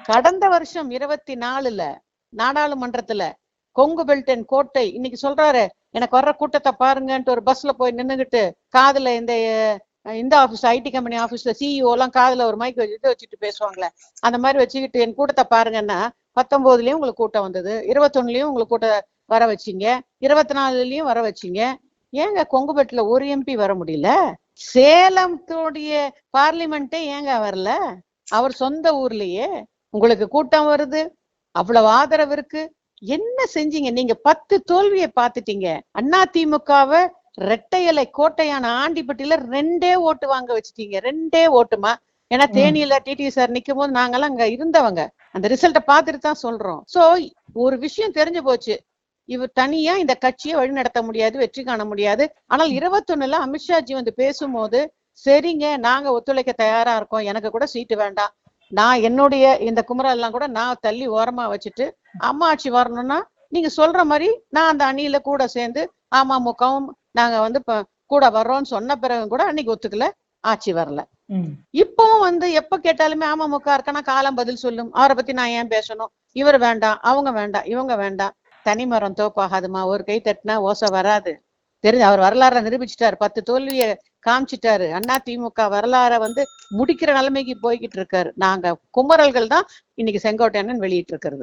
கடந்த வருஷம் 24ல நாடாளுமன்றத்துல கொங்கு பெல்ட் அண்ட் கோட்டை இன்னைக்கு சொல்றாரு, எனக்கு வர்ற கூட்டத்தை பாருங்கன்ட்டு ஒரு பஸ்ல போய் நின்னுகிட்டு காதுல இந்த ஆபீஸ் ஐடி கம்பெனி ஆபீஸ்ல சிஇஓ எல்லாம் காதுல ஒரு மைக் வச்சுட்டு பேசுவாங்களே, அந்த மாதிரி வச்சுக்கிட்டு என் கூட்டத்தை பாருங்கன்னா 19லயும் உங்களுக்கு கூட்டம் வந்தது, 21லயும் உங்களுக்கு கூட்டம் வர வச்சீங்க, 24லயும் வர வச்சீங்க. ஏங்க கொங்குபெட்ல ஒரு எம்பி வர முடியல? சேலத்துடைய பார்லிமெண்டே ஏங்க வரல? அவர் சொந்த ஊர்லயே உங்களுக்கு கூட்டம் வருது, அவ்வளவு ஆதரவு இருக்கு. என்ன செஞ்சீங்க நீங்க? 10 தோல்வியை பார்த்துட்டீங்க. அதிமுகவை ரெட்டை இலை கோட்டையான ஆண்டிப்பட்டியில 2 ஓட்டு வாங்க வச்சுட்டீங்க. 2 ஓட்டுமா? ஏன்னா தேனியில டிடி சார் நிக்கும் போது நாங்கெல்லாம் அங்க இருந்தவங்க, அந்த ரிசல்ட்டை பார்த்துட்டு தான் சொல்றோம். சோ ஒரு விஷயம் தெரிஞ்சு போச்சு, இவர் தனியா இந்த கட்சியை வழி நடத்த முடியாது, வெற்றி காண முடியாது. ஆனால் 21ல அமித்ஷாஜி வந்து பேசும்போது, சரிங்க நாங்க ஒத்துழைக்க தயாரா இருக்கோம், எனக்கு கூட சீட்டு வேண்டாம், நான் என்னுடைய இந்த குமரெல்லாம் கூட நான் தள்ளி ஓரமா வச்சுட்டு அம்மா ஆட்சி வரணும்னா நீங்க சொல்ற மாதிரி நான் அந்த அணியில கூட சேர்ந்து அமமுகவும் நாங்க வந்து கூட வர்றோம்னு சொன்ன பிறகு கூட அன்னைக்கு ஒத்துக்கல, ஆட்சி வரல. இப்பவும் வந்து எப்ப கேட்டாலுமே அமமுக இருக்கனா காலம் பதில் சொல்லும், அவரை பத்தி நான் ஏன் பேசணும், இவர் வேண்டாம், அவங்க வேண்டாம், இவங்க வேண்டாம். தனிமரம் தோப்பாகாதுமா, ஒரு கை தட்டினா ஓசை வராது. தெரிஞ்சு அவர் வரலாற நிரூபிச்சுட்டாரு, 10 தோல்வியை காமிச்சிட்டாரு. அதிமுக வரலாற வந்து முடிக்கிற நிலைமைக்கு போய்கிட்டு இருக்காரு. நாங்க குமரல்கள் தான் இன்னைக்கு செங்கோட்டையன் வெளியிட்டு இருக்கிறது.